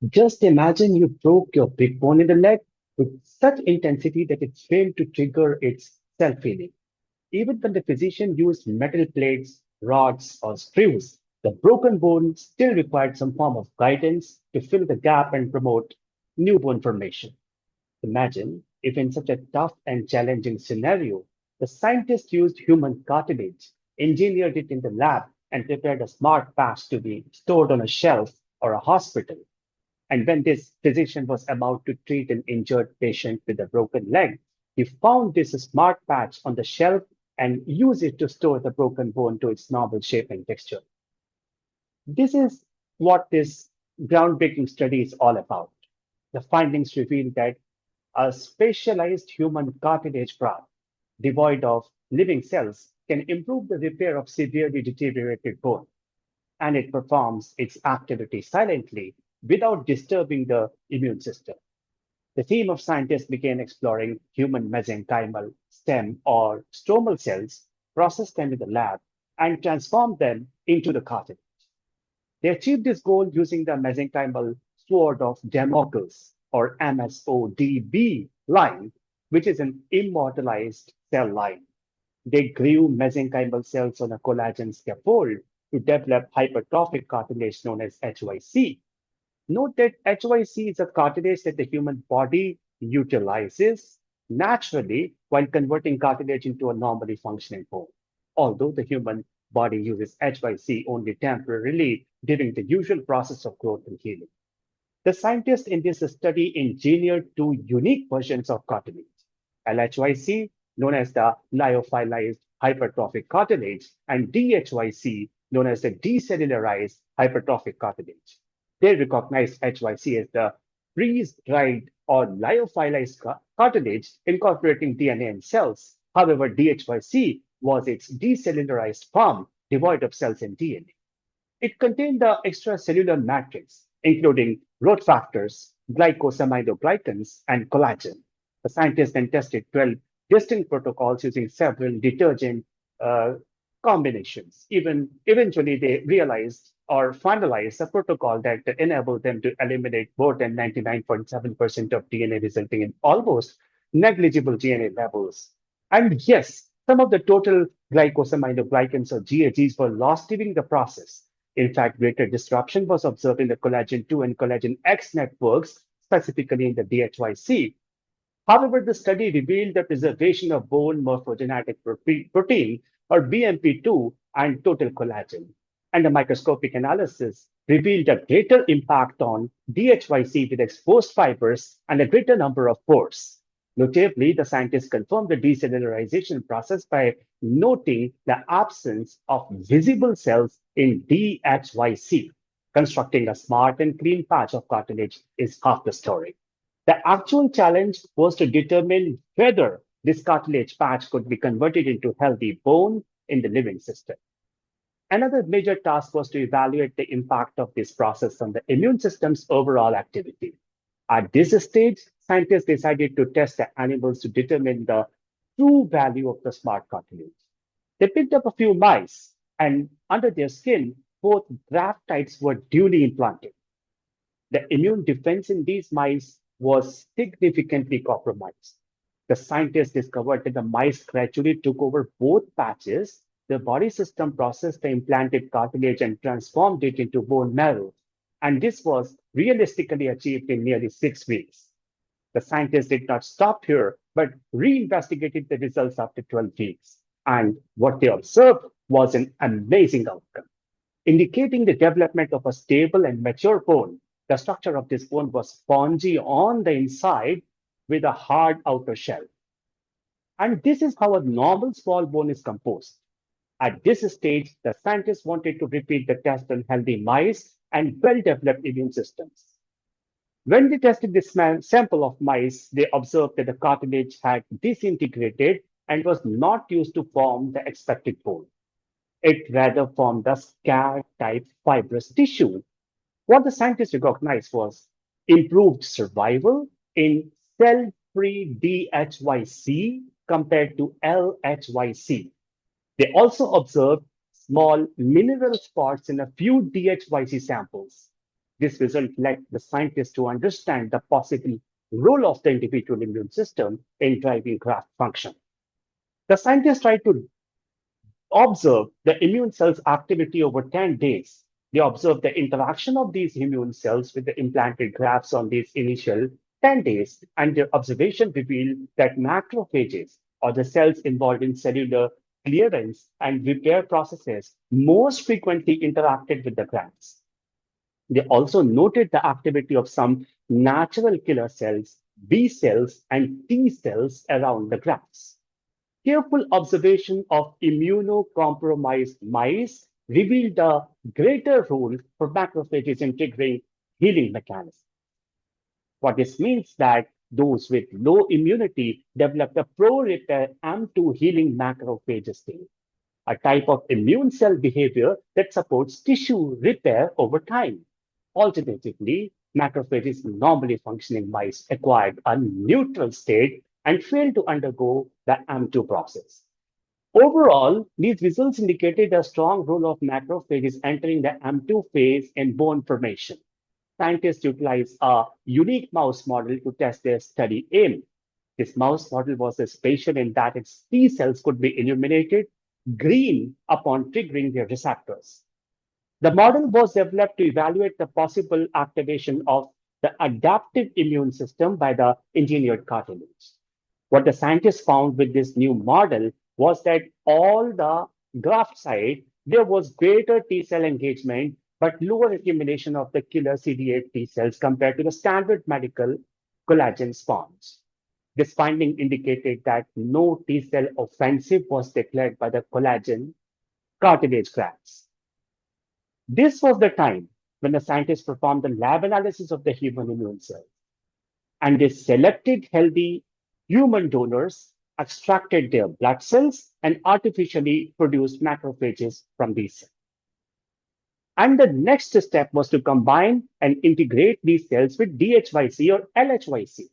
Just imagine you broke your big bone in the leg with such intensity that it failed to trigger its self-healing. Even when the physician used metal plates, rods, or screws, the broken bone still required some form of guidance to fill the gap and promote new bone formation. Imagine if, in such a tough and challenging scenario, the scientists used human cartilage, engineered it in the lab, and prepared a smart patch to be stored on a shelf or a hospital. And when this physician was about to treat an injured patient with a broken leg, he found this smart patch on the shelf and used it to store the broken bone to its normal shape and texture. This is what this groundbreaking study is all about. The findings reveal that a specialized human cartilage graft, devoid of living cells, can improve the repair of severely deteriorated bone, and it performs its activity silently without disturbing the immune system. The team of scientists began exploring human mesenchymal, stem, or stromal cells, processed them in the lab, and transformed them into the cartilage. They achieved this goal using the mesenchymal sword of Damocles, or MSODB line, which is an immortalized cell line. They grew mesenchymal cells on a collagen scaffold to develop hypertrophic cartilage known as HYC. Note that HYC is a cartilage that the human body utilizes naturally while converting cartilage into a normally functioning bone. Although the human body uses HYC only temporarily during the usual process of growth and healing. The scientists in this study engineered two unique versions of cartilage: L-HyC, known as the lyophilized hypertrophic cartilage, and D-HyC, known as the decellularized hypertrophic cartilage. They recognize HYC as the freeze-dried or lyophilized cartilage incorporating DNA and cells. However, D-HyC was its decellularized form, devoid of cells and DNA. It contained the extracellular matrix, including growth factors, glycosaminoglycans, and collagen. The scientists then tested 12 distinct protocols using several detergent uh, combinations. Even eventually, they realized or finalized a protocol that enabled them to eliminate more than 99.7% of DNA, resulting in almost negligible DNA levels. And yes, some of the total glycosaminoglycans or GAGs were lost during the process. In fact, greater disruption was observed in the collagen 2 and collagen X networks, specifically in the DHYC. However, the study revealed the preservation of bone morphogenetic protein, or BMP2, and total collagen. And the microscopic analysis revealed a greater impact on DHYC with exposed fibers and a greater number of pores. Notably, the scientists confirmed the decellularization process by noting the absence of visible cells in DHYC. Constructing a smart and clean patch of cartilage is half the story. The actual challenge was to determine whether this cartilage patch could be converted into healthy bone in the living system. Another major task was to evaluate the impact of this process on the immune system's overall activity. At this stage, scientists decided to test the animals to determine the true value of the smart cartilage. They picked up a few mice, and under their skin, both graft types were duly implanted. The immune defense in these mice was significantly compromised. The scientists discovered that the mice gradually took over both patches. The body system processed the implanted cartilage and transformed it into bone marrow. And this was realistically achieved in nearly 6 weeks. The scientists did not stop here, but reinvestigated the results after 12 weeks. And what they observed was an amazing outcome, indicating the development of a stable and mature bone. The structure of this bone was spongy on the inside with a hard outer shell. And this is how a normal small bone is composed. At this stage, the scientists wanted to repeat the test on healthy mice and well-developed immune systems. When they tested this sample of mice, they observed that the cartilage had disintegrated and was not used to form the expected bone. It rather formed the scar-type fibrous tissue. What the scientists recognized was improved survival in cell-free DHYC compared to L-HYC. They also observed small mineral spots in a few DHYC samples. This result led the scientists to understand the possible role of the individual immune system in driving graft function. The scientists tried to observe the immune cells' activity over 10 days. They observed the interaction of these immune cells with the implanted grafts on these initial 10 days, and their observation revealed that macrophages, or the cells involved in cellular clearance and repair processes, most frequently interacted with the grafts. They also noted the activity of some natural killer cells, B cells, and T cells around the grafts. Careful observation of immunocompromised mice revealed a greater role for macrophages in triggering healing mechanisms. What this means that those with low immunity developed a pro-repair M2 healing macrophage state, a type of immune cell behavior that supports tissue repair over time. Alternatively, macrophages in normally functioning mice acquired a neutral state and failed to undergo the M2 process. Overall, these results indicated a strong role of macrophages entering the M2 phase in bone formation. Scientists utilized a unique mouse model to test their study aim. This mouse model was special in that its T cells could be illuminated green upon triggering their receptors. The model was developed to evaluate the possible activation of the adaptive immune system by the engineered cartilage. What the scientists found with this new model was that all the graft side, there was greater T cell engagement, but lower accumulation of the killer CD8 T cells compared to the standard medical collagen spawns. This finding indicated that no T cell offensive was declared by the collagen cartilage grafts. This was the time when the scientists performed the lab analysis of the human immune cells, and they selected healthy human donors, extracted their blood cells, and artificially produced macrophages from these cells. And the next step was to combine and integrate these cells with D-HyC or L-HyC.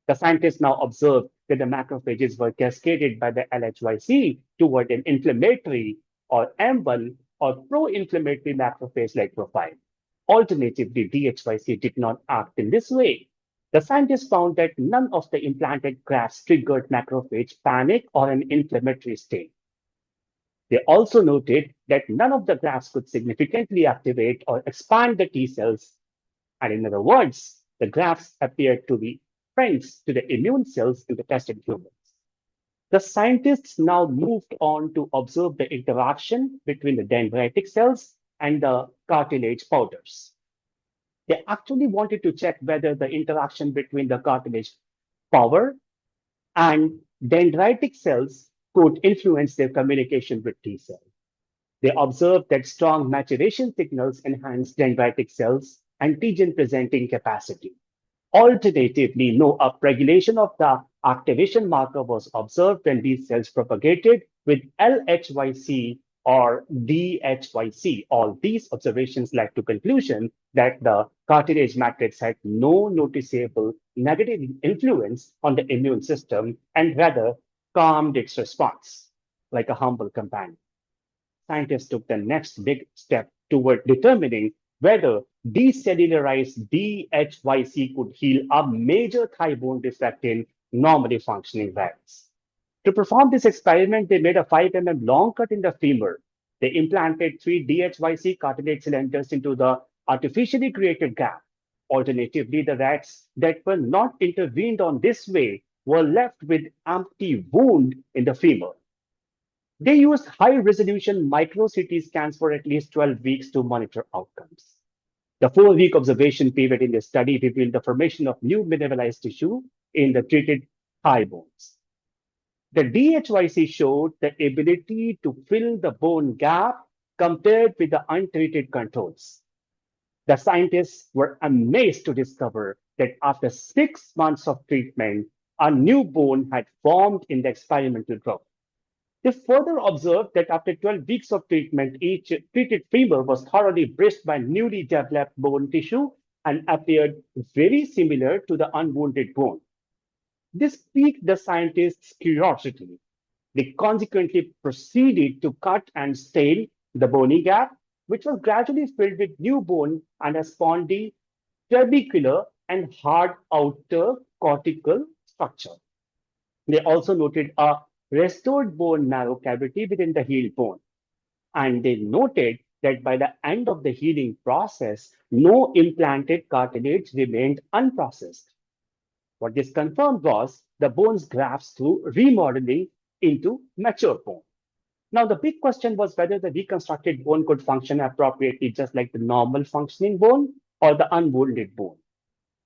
The scientists now observed that the macrophages were cascaded by the L-HyC toward an inflammatory or M1 or pro-inflammatory macrophage-like profile. Alternatively, D-HyC did not act in this way. The scientists found that none of the implanted grafts triggered macrophage panic or an inflammatory state. They also noted that none of the grafts could significantly activate or expand the T cells. And in other words, the grafts appeared to be friends to the immune cells in the tested humans. The scientists now moved on to observe the interaction between the dendritic cells and the cartilage powders. They actually wanted to check whether the interaction between the cartilage powder and dendritic cells could influence their communication with T cells. They observed that strong maturation signals enhance dendritic cells antigen presenting capacity. Alternatively, no upregulation of the activation marker was observed when these cells propagated with L-HyC or D-HyC. All these observations led to conclusion that the cartilage matrix had no noticeable negative influence on the immune system and rather calmed its response like a humble companion. Scientists took the next big step toward determining whether decellularized D-HyC could heal a major thigh bone defect in normally functioning rats. To perform this experiment, they made a 5 mm long cut in the femur. They implanted 3 D-HyC cartilage cylinders into the artificially created gap. Alternatively, the rats that were not intervened on this way were left with empty wound in the femur. They used high-resolution micro-CT scans for at least 12 weeks to monitor outcomes. The 4-week observation period in the study revealed the formation of new mineralized tissue in the treated thigh bones. The D-HyC showed the ability to fill the bone gap compared with the untreated controls. The scientists were amazed to discover that after 6 months of treatment, a new bone had formed in the experimental group. They further observed that after 12 weeks of treatment, each treated femur was thoroughly bridged by newly developed bone tissue and appeared very similar to the unwounded bone. This piqued the scientists' curiosity. They consequently proceeded to cut and stain the bony gap. which was gradually filled with new bone and a spondy, trabecular, and hard outer cortical structure. They also noted a restored bone marrow cavity within the healed bone. And they noted that by the end of the healing process, no implanted cartilage remained unprocessed. What this confirmed was the bone's grafts through remodeling into mature bone. Now, the big question was whether the reconstructed bone could function appropriately, just like the normal functioning bone or the unwounded bone.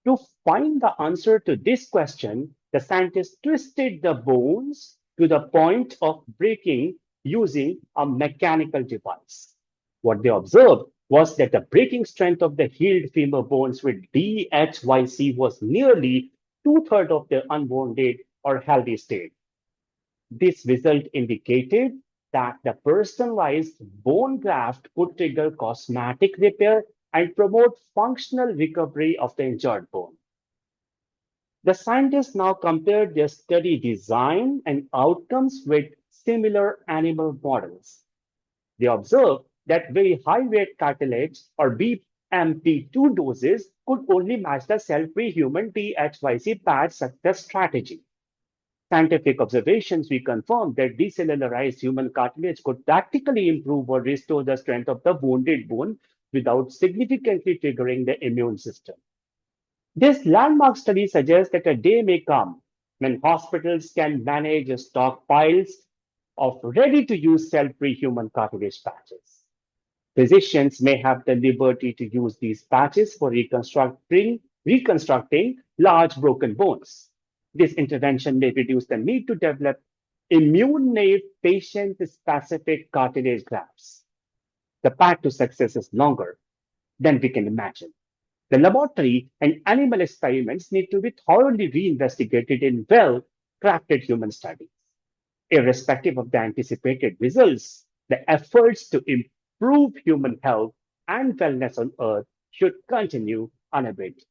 To find the answer to this question, the scientists twisted the bones to the point of breaking using a mechanical device. What they observed was that the breaking strength of the healed femur bones with D-HyC was nearly two-thirds of the unwounded or healthy state. This result indicated that the personalized bone graft could trigger cosmetic repair and promote functional recovery of the injured bone. The scientists now compared their study design and outcomes with similar animal models. They observed that very high weight cartilage or BMP2 doses could only match the cell-free human D-HyC patch success strategy. Scientific observations reconfirmed that decellularized human cartilage could practically improve or restore the strength of the wounded bone without significantly triggering the immune system. This landmark study suggests that a day may come when hospitals can manage stockpiles of ready to use cell free human cartilage patches. Physicians may have the liberty to use these patches for reconstructing large broken bones. This intervention may reduce the need to develop immune naive patient specific cartilage grafts. The path to success is longer than we can imagine. The laboratory and animal experiments need to be thoroughly reinvestigated in well crafted human studies. Irrespective of the anticipated results, the efforts to improve human health and wellness on Earth should continue unabated.